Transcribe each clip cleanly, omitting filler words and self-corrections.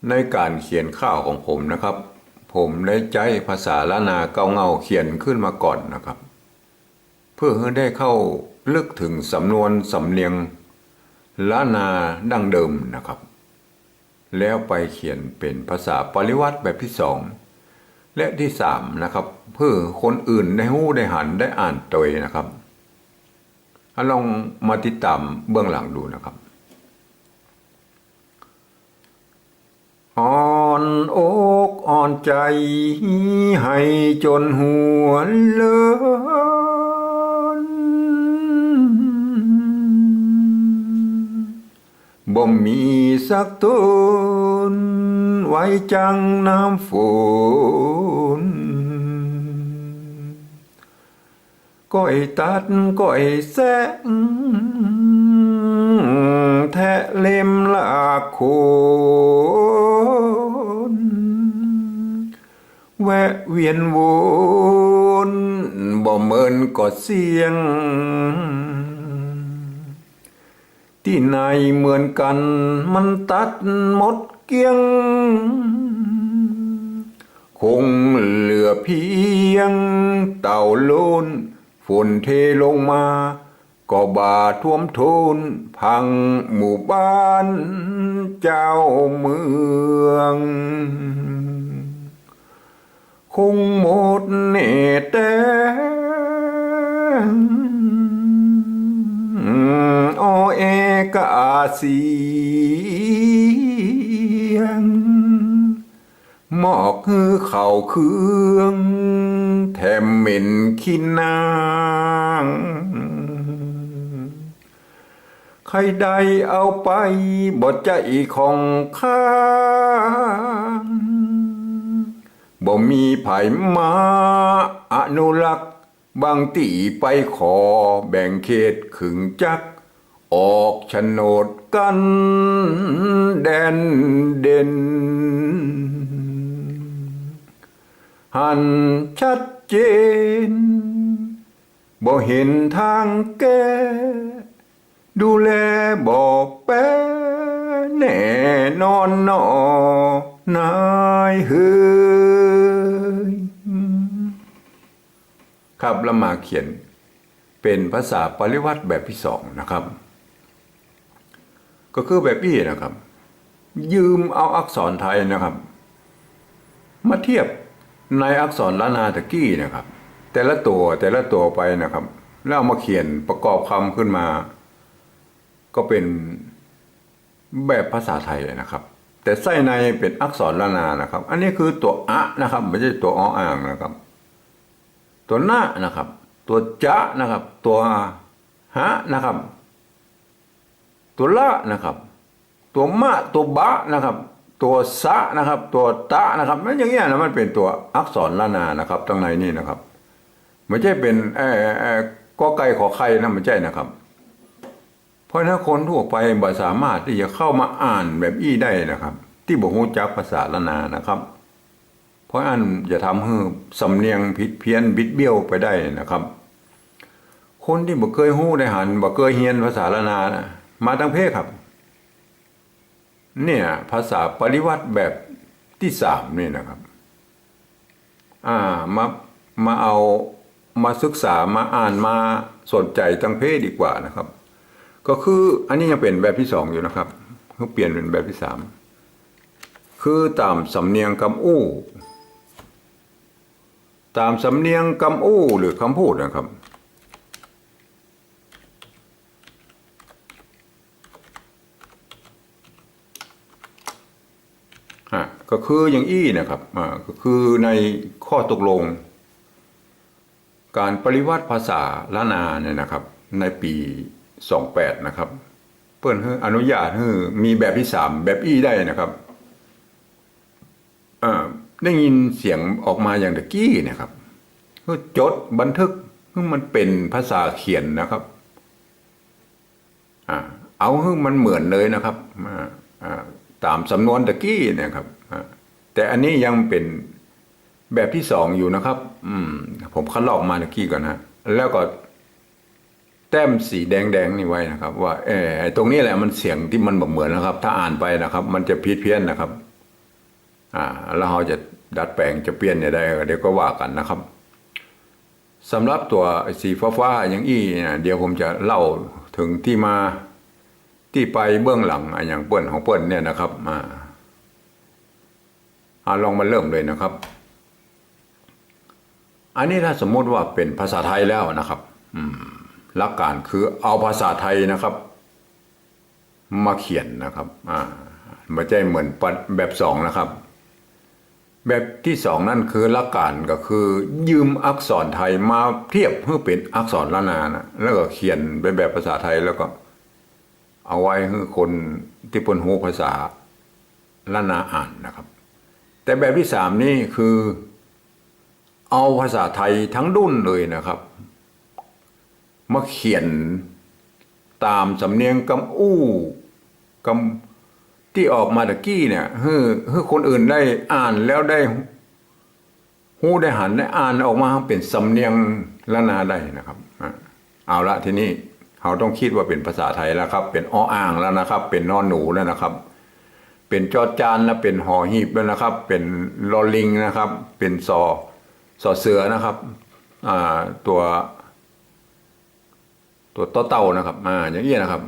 ในการเขียนข่าวของผมนะครับผมได้ใช้ภาษาล้านนาเก่าเงาเขียนขึ้นมาก่อนนะครับเพื่อให้ได้เข้าลึกถึงสำนวนสำเนียงล้านนาดั้งเดิมนะครับแล้วไปเขียนเป็นภาษาปริวัติแบบที่สองและที่สามนะครับเพื่อคนอื่นได้หู้ได้หันได้อ่านตัวนะครับลองมาติดตามเบื้องหลังดูนะครับอ่อนอกอ่อนใจให้จนหัวเลินบ่มีสักตนไว้จังน้ำฝนก้อยตัดก้อยแสงแทะเล็มลากโคนแวะเวียนวนบ่เมินก็เสียงที่ไหนเหมือนกันมันตัดหมดเกี้ยงคงเหลือเพียงเต่าโลนฝนเทลงมาก็บาท่วมทุนพังหมู่บ้านเจ้าเมืองคงหมดเนตรอ้อเอกาเสียงหมอกคือเข่าเครื่องแถมเหม็นขี้นางใครใดเอาไปบ่ใจของข้าบ่มีไผมาอนุรักษ์บางตีไปขอแบ่งเขตขึงจักออกโฉนดกันแดนเด่นหันชัดเจนบ่เห็นทางแก้ดูแลบอกแป้แน่นอนนอนายเฮ้ยครับแล้วมาเขียนเป็นภาษาปริวัติแบบที่สองนะครับก็คือแบบนี้นะครับยืมเอาอักษรไทยนะครับมาเทียบในอักษรล้านนาตะกี้นะครับแต่ละตัวไปนะครับแล้วเอามาเขียนประกอบคำขึ้นมาก็เป็นแบบภาษาไทยนะครับแต่ไส้ในเป็นอักษรล้านนานะครับอันนี้คือตัวอะนะครับไม่ใช่ตัวออ่างนะครับตัวหน้านะครับตัวจะนะครับตัวหะนะครับตัวละนะครับตัวมะตัวบะนะครับตัวสะนะครับตัวตะนะครับนั่นอย่างเงี้ยนะมันเป็นตัวอักษรล้านนานะครับตรงในนี่นะครับไม่ใช่เป็นกอไก่ขอไข่นะไม่ใช่นะครับเพราะถ้าคนทั่วไปบ่สามารถที่จะเข้ามาอ่านแบบอี้ได้นะครับที่บ่รู้จักภาษาล้านนานะครับเพราะอันจะทำให้สำเนียงผิดเพี้ยนบิดเบี้ยวไปได้นะครับคนที่บ่เคยรู้ได้หันบ่เคยเรียนภาษาล้านนานะมาตั้งเพศครับเนี่ยภาษาปริวัติแบบที่สามนี่นะครับมาเอามาศึกษามาอ่านมาสนใจตั้งเพศดีกว่านะครับก็คืออันนี้ยังเป็นแบบที่สองอยู่นะครับเขาเปลี่ยนเป็นแบบที่สามคือตามสำเนียงคำอู้ตามสำเนียงคำอู้หรือคำพูดนะครับก็คืออย่างอี้นะครับก็คือในข้อตกลงการปริวัติภาษาล้านนาเนี่ยนะครับในปี28นะครับเพื่อนให้อนุญาตให้มีแบบที่สามแบบอี้ได้นะครับได้ยินเสียงออกมาอย่างตะกี้นะครับก็จดบันทึกให้มันเป็นภาษาเขียนนะครับเอาให้มันเหมือนเลยนะครับตามสำนวนตะกี้นะครับแต่อันนี้ยังเป็นแบบที่สองอยู่นะครับผมคัดลอกมาตะกี้ก่อนนะแล้วก็แต้มสีแดงนี่ไว้นะครับว่าตรงนี้แหละมันเสียงที่มันแบบเหมือนนะครับถ้าอ่านไปนะครับมันจะผิดเพี้ยนนะครับ แล้วเราจะดัดแปลงจะเปลี่ยนได้เดี๋ยวก็ว่ากันนะครับสำหรับตัวสีฟ้าอย่างอี้นะเดี๋ยวผมจะเล่าถึงที่มาที่ไปเบื้องหลังอย่างเปิ้นของเปิ้นเนี่ยนะครับลองมาเริ่มเลยนะครับอันนี้ถ้าสมมติว่าเป็นภาษาไทยแล้วนะครับหลักการคือเอาภาษาไทยนะครับมาเขียนนะครับไม่ใช่เหมือนแบบสองนะครับแบบที่สองนั่นคือหลักการก็คือยืมอักษรไทยมาเทียบให้เป็นอักษรล้านนานะแล้วก็เขียนเป็นแบบภาษาไทยแล้วก็เอาไว้ให้คนที่เปิ้นรู้ภาษาล้านนาอ่านนะครับแต่แบบที่สามนี่คือเอาภาษาไทยทั้งดุ้นเลยนะครับมาเขียนตามสำเนียงกำอู้กำที่ออกมาตะกี้เนี่ยให้คนอื่นได้อ่านแล้วได้หู้ได้หันได้อ่านออกมาเป็นสำเนียงล้านนาได้นะครับเอาละทีนี้เราต้องคิดว่าเป็นภาษาไทยแล้วครับเป็นอ้ออ่างแล้วนะครับเป็นนอนหนูแล้วนะครับเป็นจอจานแล้วเป็นหอหีบแล้วนะครับเป็นลอลิงนะครับเป็นซอเสือนะครับตัวต่อเต่านะครับอย่างนี้นะครับ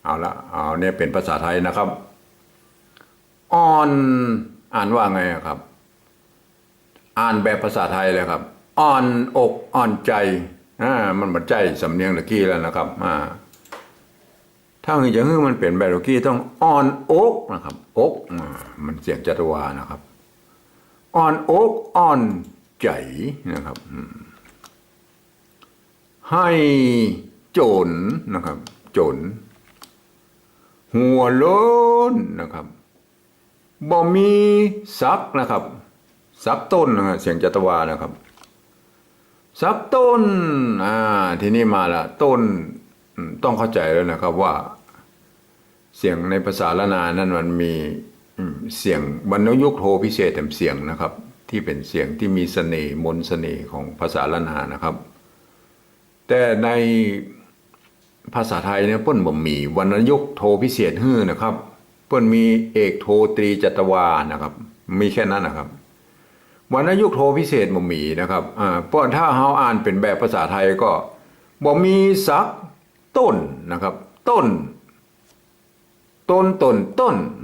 เอาละเอาเนี่ยเป็นภาษาไทยนะครับอ่อนอ่านว่าไงครับอ่านแบบภาษาไทยเลยครับอ่อนอกอ่อนใจมันบัดใจสำเนียงตะกี้แล้วนะครับถ้าจะให้มันเป็นแบบตะกี้ต้องอ่อนอกนะครับอกมันเสียงจัตุวานะครับอ่อนอกอ่อนใจนะครับให้โจรนะครับโจรหัวโล้นนะครับบ่มีซักนะครับซักต้นเสียงจัตวานะครับซักต้นทีนี้มาละต้นต้องเข้าใจแล้วนะครับว่าเสียงในภาษาละนานั้นมันมีเสียงวรรณยุกต์โทพิเศษแถมเสียงนะครับที่เป็นเสียงที่มีเสน่ห์มนต์เสน่ห์ของภาษาละนานะครับแต่ในภาษาไทยเนี่ยเปิ้นบ่มีวรรณยุกต์โทพิเศษฮื้อนะครับเปิ้นมีเอกโทตรีจัตวานะครับมีแค่นั้นนะครับวรรณยุกต์โทพิเศษบ่มีนะครับเพราะถ้าเฮาอ่านเป็นแบบภาษาไทยก็บ่มีสักต้นนะครับต้น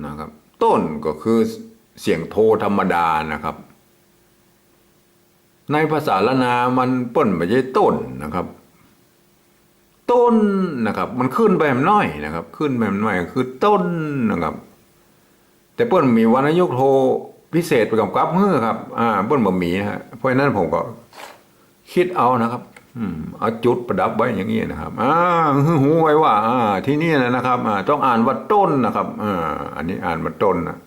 นะครับต้นก็คือเสียงโทธรรมดานะครับในภาษาละนามันเปิ้นไม่ใช่ต้นนะครับต้นนะครับมันขึ้นไปแบบน้อยนะครับขึ้นแบบน้อยคือต้นนะครับแต่เปิ้นมีวรรณยุกต์โทพิเศษไปกับเฮือครับเปิ้นบ่มีฮะเพราะฉะนั้นผมก็คิดเอานะครับเอาจุดประดับไว้อย่างนี้นะครับหูไว้ว่าที่นี่นะครับต้องอ่านว่าต้นนะครับอันนี้อ่านว่าต้นนะ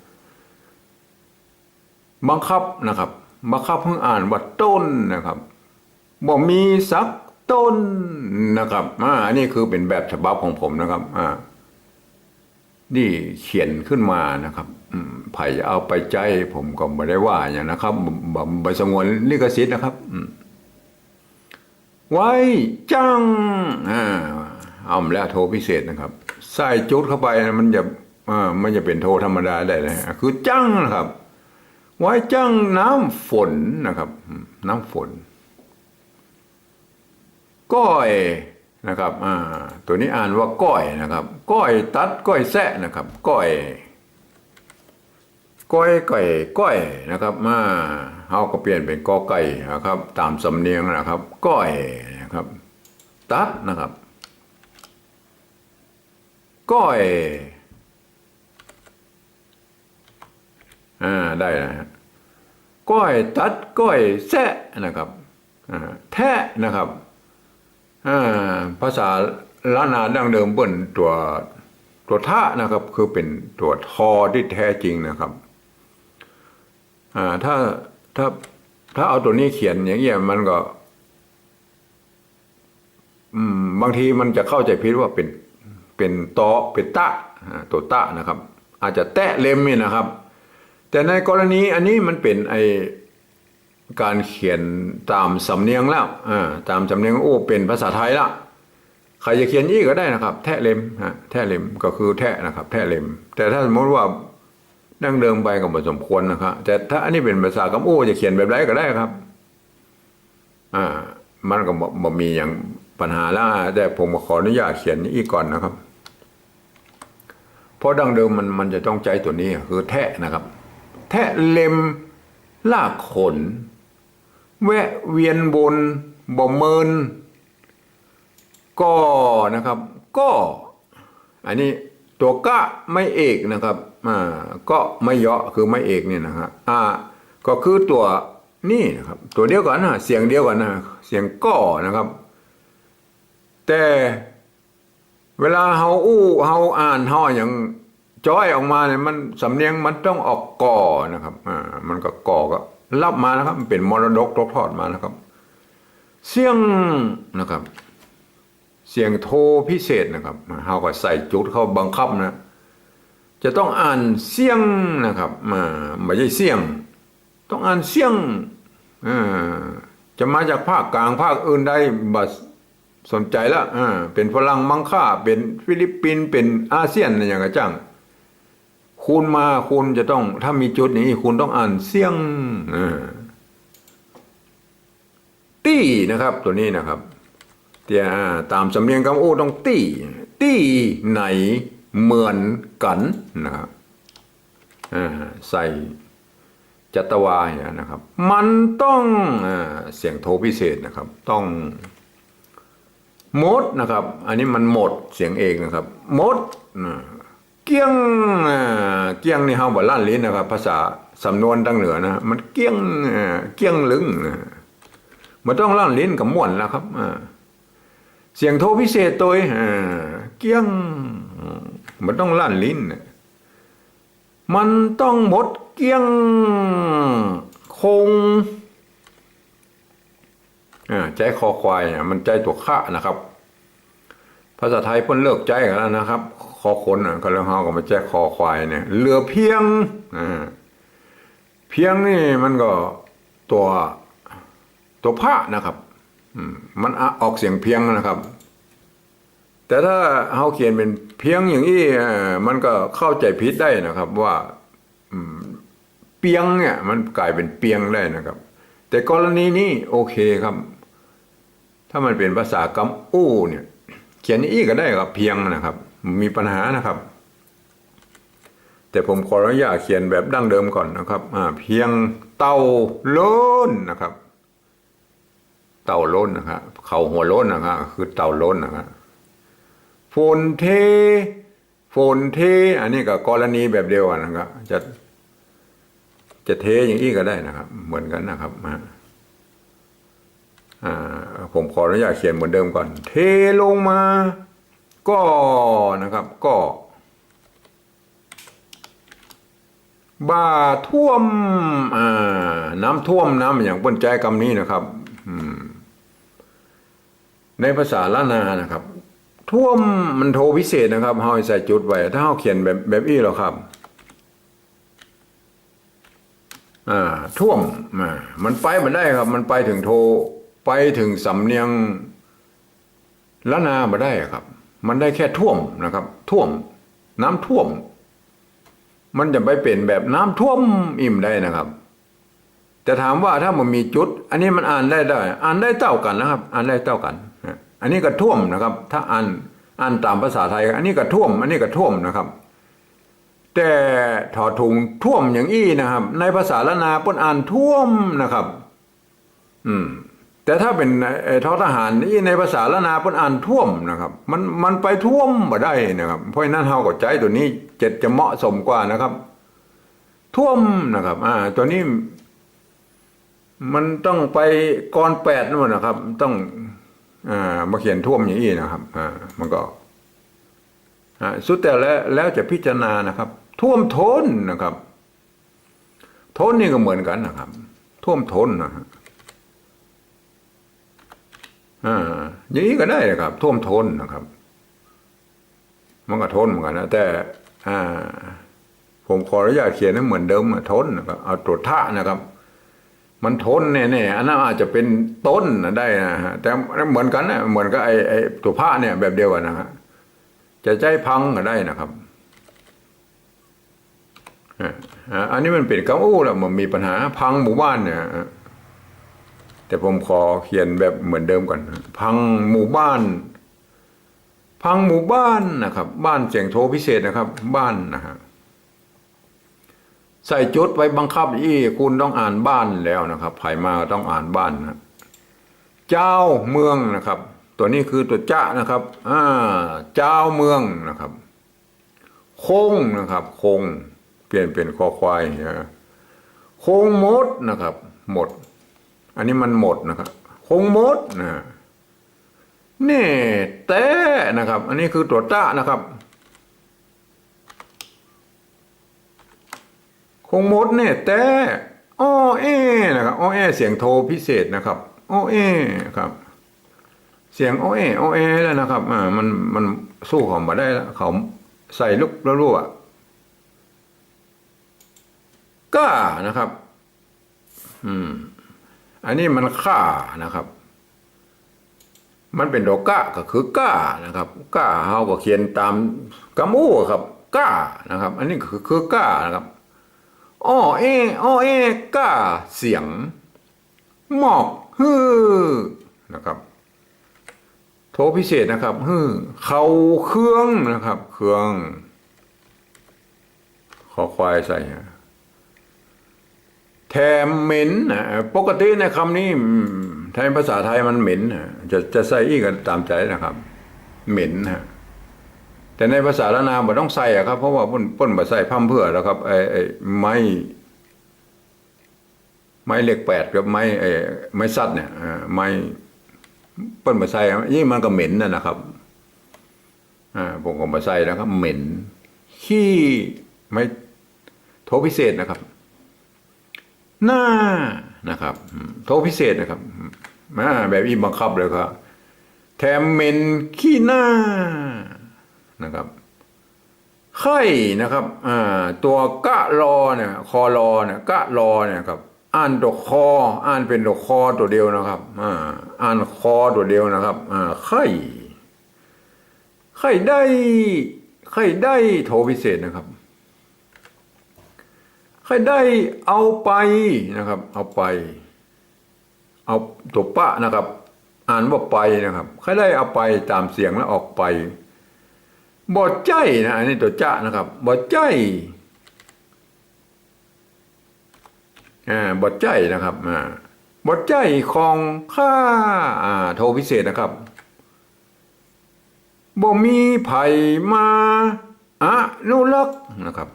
บังคับนะครับบังคับเพิ่งอ่านว่าต้นนะครับบ่มีสักต้นนะครับอันนี้คือเป็นแบบฉบับของผมนะครับนี่เขียนขึ้นมานะครับไผ่เอาไปใจผมก็ไม่ได้ว่าอย่างนะครับใบสงวนลิขสิทธิ์นะครับไว้จังเอาแล้วโทพิเศษนะครับใส่จุดเข้าไปมันจะเป็นโทธรรมดาได้เลยคือจังนะครับไว้จังน้ำฝนนะครับน้ำฝนก้อยนะครับตัวนี้อ่านว่าก้อยนะครับก้อยตัดก้อยแซะนะครับก้อยนะครับเฮาก็เปลี่ยนเป็นกอไก่นะครับตามสำเนียงนะครับก้อยนะครับตัดนะครับก้อยได้นะฮะก้อยตัดก้อยแซะนะครับแทะนะครับภาษาล้านนาดั้งเดิมเปิ้นตัวท่านะครับคือเป็นตัวทอที่แท้จริงนะครับถ้าเอาตัวนี้เขียนอย่างเงี้ยมันก็บางทีมันจะเข้าใจผิดว่าเป็นตอเป็นตะตัวตะนะครับอาจจะแตะเล็มนี่นะครับแต่ในกรณีอันนี้มันเป็นการเขียนตามสำเนียงแล้วตามสำเนียงเป็นภาษาไทยละใครจะเขียนอีกก็ได้นะครับแทะเล็มแทะเล็มก็คือแทะนะครับแทะเล็มแต่ถ้าสมมติว่า ดั้งเดิมไปก็บ่สมควรนะครับแต่ถ้าอันนี้เป็นภาษากำอู้จะเขียนแบบไรก็ได้ครับมันก็บ่มีอย่างปัญหาแล้วแต่ผมขออนุญาตเขียนอีกก่อนนะครับเพราะดั้งเดิมมันจะต้องใจตัวนี้คือแทะนะครับ แทะเล็มลากขนแวะเวียนบนบ่เมินก็นะครับก็อันนี้ตัวกะไม่เอกนะครับก็ไม่เยาะคือไม่เอกเนี่ยนะฮะก็คือตัวนี่นะครับตัวเดียวกันนะเสียงเดียวกันนะเสียงก็นะครับแต่เวลาเฮาอ่านเฮาอย่างจ้อยออกมาเนี่ยมันสำเนียงมันต้องออกก่อนะครับมันก็ก่อก็รับมานะครับมันเป็นมรดกตกทอดมานะครับเสียงนะครับเสียงโทพิเศษนะครับเฮาก็ใส่จุดเข้าบังคับนะจะต้องอ่านเสียงนะครับไม่ใช่เสียงต้องอ่านเสียงจะมาจากภาคกลางภาคอื่นได้บัดสนใจแล้วเป็นฝรั่งมังค่าเป็นฟิลิปปินส์เป็นอาเซียนอย่างกระจังคุณจะต้องถ้ามีจุดนี้คุณต้องอ่านเสียงตี้นะครับตัวนี้นะครับตามสำเนียงคำอู้ต้องตี้ไหนเหมือนกันนะครับใส่จัตวาเนี่ยนะครับมันต้องเสียงโทพิเศษนะครับต้องหมดนะครับอันนี้มันหมดเสียงเอกนะครับหมดเกี้ยงนี่เฮาบ่ลั่นลิ้นนะครับภาษาสำนวนทางเหนือนะมันเกี้ยงลึงมันต้องลั่นลิ้นกับม่วนแล้วครับเสียงโทพิเศษตัวเกี้ยงมันต้องลั่นลิ้นมันต้องหมดเกี้ยงคงใจคอควายมันใจตัวข้านะครับภาษาไทยเพิ่นเลิกใจกันแล้วนะครับคอคนก็แล้วเฮาก็มาใจคอควายเนี่ยเหลือเพียงเพียงนี่มันก็ตัวพระนะครับมันออกเสียงเพียงนะครับแต่ถ้าเฮาเขียนเป็นเพียงอย่างนี้มันก็เข้าใจผิดได้นะครับว่าเปียงเนี่ยมันกลายเป็นเปียงได้นะครับแต่กรณีนี้โอเคครับถ้ามันเป็นภาษากำอู้เนี่ยเขียนอีกก็ได้ครับเพียงนะครับมีปัญหานะครับแต่ผมขออนุญาตเขียนแบบดั้งเดิมก่อนนะครับเพียงเต่าโล้นนะครับเต่าโล้นนะครับเขาหัวโล้นนะครับคือเต่าโล้นนะครับโฟนเทอันนี้ก็กรณีแบบเดียวกันนะครับจะเทอย่างนี้ก็ได้นะครับเหมือนกันนะครับผมขออนุญาตเขียนเหมือนเดิมก่อนเทลงมาก็นะครับก็บ่าท่วมน้ำท่วมน้ำอย่างเปิ้นใจคำนี้นะครับในภาษาล้านนานะครับท่วมมันโทพิเศษนะครับเฮาใส่จุดไว้ถ้าเฮาเขียนแบบอี้หรอครับท่วมมันไปมันได้ครับมันไปถึงโทไปถึงสำเนียงล้านนามาได้ครับมันได้แค่ท่วมนะครับท่วมน้ำท่วมมันจะไปเป็นแบบน้ำท่วมอิ่มได้นะครับแต่ถามว่าถ้ามันมีจุดอันนี้มันอ่านได้เท่ากันนะครับอ่านได้เท่ากันอันนี้ก็ท่วมนะครับถ้าอ่านตามภาษาไทยอันนี้ก็ท่วมอันนี้ก็ท่วมนะครับแต่ถอดถุงท่วมอย่างอี้นะครับในภาษาละนาเปิ้นอ่านท่วมนะครับแต่ถ้าเป็นทอทหารนี่ในภาษาละนาเปิ้นอ่านท่วมนะครับมันไปท่วมบ่ได้นะครับเพราะนั้นเฮาก็ใจตัวนี้จะเหมาะสมกว่านะครับท่วมนะครับตัวนี้มันต้องไปกร8นั่นนะครับต้องมาเขียนท่วมอย่างนี้นะครับมันก็สุดแต่แล้วจะพิจารณานะครับท่วมท้นนะครับท้นนี่ก็เหมือนกันนะครับท่วมท้นนะครับอย่างนี้ก็ได้นะครับท่วมท้นนะครับมันก็ท้นเหมือนกันนะแต่ผมขออนุญาตเขียนให้เหมือนเดิมท้นนะครับเอาตัวท่านะครับมันทนแน่ๆอันนั้นอาจจะเป็นต้นได้นะฮะแต่เหมือนกันนะเหมือนกับไอ้ตัวผ้าเนี่ยแบบเดียวกันนะฮะจะใจพังก็ได้นะครับ อันนี้มันเป็นกำอู้แล้วมันมีปัญหาพังหมู่บ้านเนี่ยแต่ผมขอเขียนแบบเหมือนเดิมก่อนพังหมู่บ้านพังหมู่บ้านนะครับบ้านเสียงโทพิเศษนะครับบ้านนะฮะใส่จุดไว้บังคับคุณต้องอ่านบ้านแล้วนะครับไผมาต้องอ่านบ้านนะเจ้าเมืองนะครับตัวนี้คือตัวจ้านะครับเจ้าเมืองนะครับคงนะครับคงเปลี่ยนเป็นคอควายนะคงหมดนะครับหมดอันนี้มันหมดนะครับคงหมดนะนี่แต่นะครับอันนี้คือตัวจ้านะครับคงหมดเนี่ยแต่อ้อเอนะครับอ้อเอเสียงโทพิเศษนะครับอ้อเอครับเสียงอ้อเอแล้วนะครับมันสู้เขามาได้แล้วเขาใส่ลุกแล้วรั่วก้านะครับอันนี้มันค่านะครับมันเป็นดอกก้าก็คือก้านะครับก้าเฮาก็เขียนตามกระมูครับก้านะครับอันนี้คือก้านะครับอ้อเอก้าเสียงหมอกฮือนะครับโทพิเศษนะครับฮือเขาเครื่องนะครับเครื่องขอควายใส่แถมเหม็นปกติในคำนี้ไทยภาษาไทยมันเหม็นจะใส่อีกกันตามใจนะครับเหม็นฮะแต่ในภาษาละนาบ่ต้องใส่ครับเพราะว่าป้นบ่ใส่พั่มเพื่อแล้วครับไอ้ไม้เหล็กแปดกับไม้ซัดเนี่ยไม้ป้นบ่ใส่ยิ่งมันก็เหม็นนะครับผมก็บ่ใส่นะครับเหม็นขี้ไม้โทพิเศษนะครับหน้านะครับโทพิเศษนะครับแบบอีบังคับเลยครับแถมเหม็นขี้หน้านะครับไข่นะครับตัวกะรอเนี่ยคอรอเนี่ยกะรอเนี่ยครับอ่านดอกคออ่านเป็นดอกคอตัวเดียวนะครับอ่านคอตัวเดียวนะครับไข่ได้โทพิเศษนะครับใครได้เอาไปนะครับเอาไปเอาตัวปะนะครับอ่านว่าไปนะครับใครได้เอาไปตามเสียงแล้วออกไปบอดใจนะอันนี้ตัวจะนะครับบอดใจบอดใจนะครับบอดใจของข้าโทพิเศษนะครับบ่มีไผมาอนุรักษ์นะครับ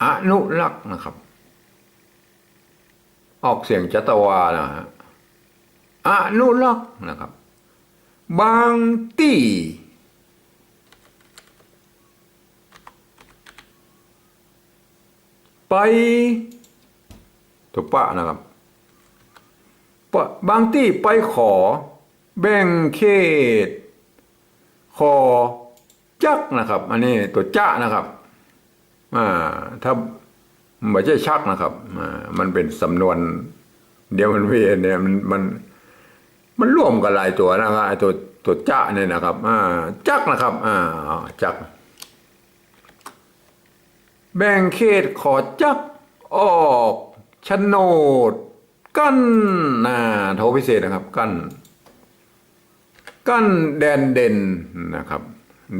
อนุรักษ์นะครับออกเสียงจัตวานะฮะอนุรักษ์นะครับบางตีไปถูกปะนะครับบางตีไปขอแบ่งเขตขอจักนะครับอันนี้ตัวจ้านะครับถ้าไม่ใช่ชักนะครับมันเป็นสำนวนเดียวมันเวียนเนี่ยมันร่วมกันหลายตัวนะครับไอ้ตัวจ้าเนี่ยนะครับจักนะครับจักแบ่งเขตขอจักออกโฉนดกั้นโทพิเศษนะครับกั้นแดนเด่นนะครับ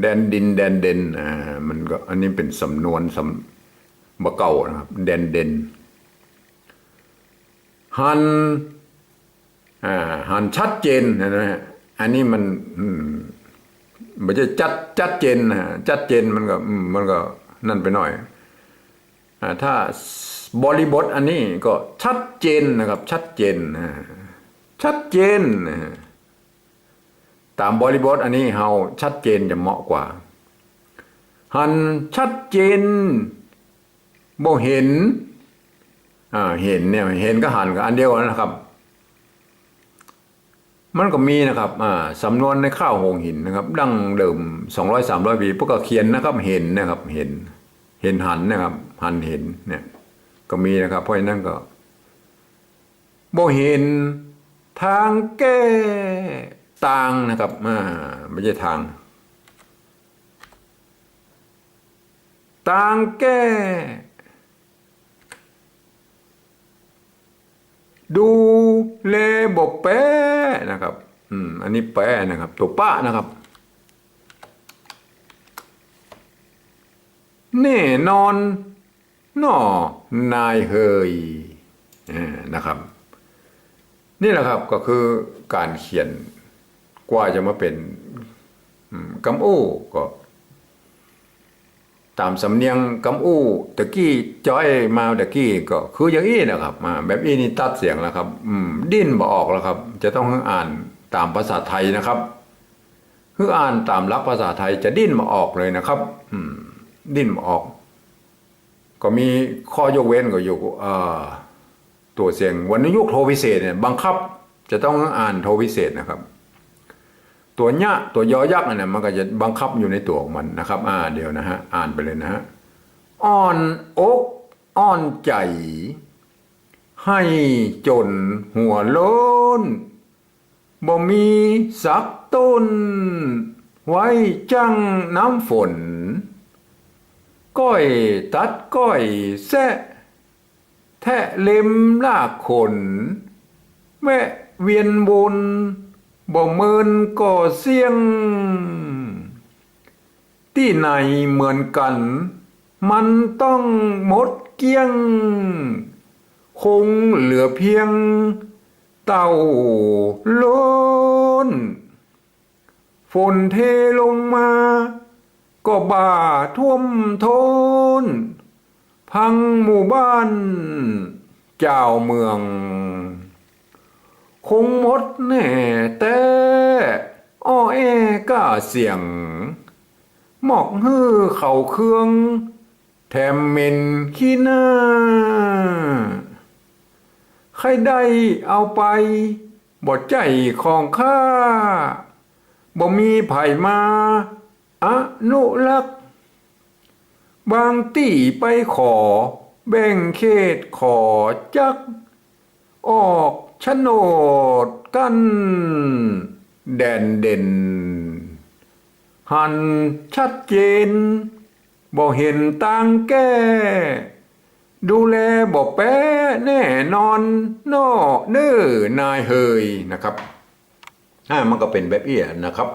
แดนดินแดนเด่นมันก็อันนี้เป็นสำนวนบะเก่านะครับแดนเด่นหันชัดเจนนะฮะอันนี้มันไม่ใช่จัดเจนจัดเจนมันก็นั่นไปหน่อยถ้าบริบทอันนี้ก็ชัดเจนนะครับชัดเจนตามบริบทอันนี้เฮาชัดเจนจะเหมาะกว่าหันชัดเจนบ่เห็นเห็นเนี่ยเห็นก็หันกับอันเดียวกันนะครับมันก็มีนะครับสำนวนในข้าวหงหินนะครับดั้งเดิม200-300 ปีพวกก็เขียนนะครับเห็นนะครับเห็นหันนะครับหันเห็นเนี่ยก็มีนะครับเพราะฉะนั้นก็บ่เห็นทางแก้ต่างนะครับไม่ใช่ทาง ต่างแก้ดูแลบบแปะนะครับอันนี้แปะนะครับตัวป้านะครับแน่นอนน่อนายเฮยนะครับ นี่แหละครับก็คือการเขียนกว่าจะมาเป็นกำอู้ก็ตามสำเนียงกำอู้ตะกี้จ้อยมาตะกี้ก็คืออย่างนี้นะครับมาแบบนี้นี่ตัดเสียงแล้วครับดิ้นบ่ออกแล้วครับจะต้องอ่านตามภาษาไทยนะครับคืออ่านตามหลักภาษาไทยจะดิ้นมาออกเลยนะครับดิ้นมาออกก็มีข้อยกเว้นก็อยู่ตัวเสียงวรรณยุกต์โทวิเศษเนี่ยบังคับจะต้องอ่านโทวิเศษนะครับตัวเนี้ยตัวยอยักษ์เนี่ยมันก็จะบังคับอยู่ในตัวของมันนะครับเดี๋ยวนะฮะอ่านไปเลยนะฮะอ่อนอกอ่อนใจให้จนหัวโล้นบ่มีสักต้นไว้จังน้ำฝนก้อยตัดก้อยแซะแทะเล็มลากขนแวะเวียนวนบ่เมินก่อเสียงที่ไหนเหมือนกันมันต้องหมดเกลี้ยงคงเหลือเพียงเต่าโล้นฝนเทลงมาก็บ่าท่วมโทนพังหมู่บ้านเจ้าเมืองคงหมดแน่แต่อ้อแอก้าเสียงหมอกฮื้อเข่าเครื่องแถมเหม็นขี้หน้าใครได้เอาไปบ่ใจของข้าบ่มีไผมาอนุรักษ์บางตี้ไปขอแบ่งเขตขอจักออกโฉนดกันแดนเด่นหันชัดเจนบ่เห็นต่างแก้ดูแลบ่แป้แน่นอนนอเน้อนายเฮยนะครับมันก็เป็นแบบนี้นะครับ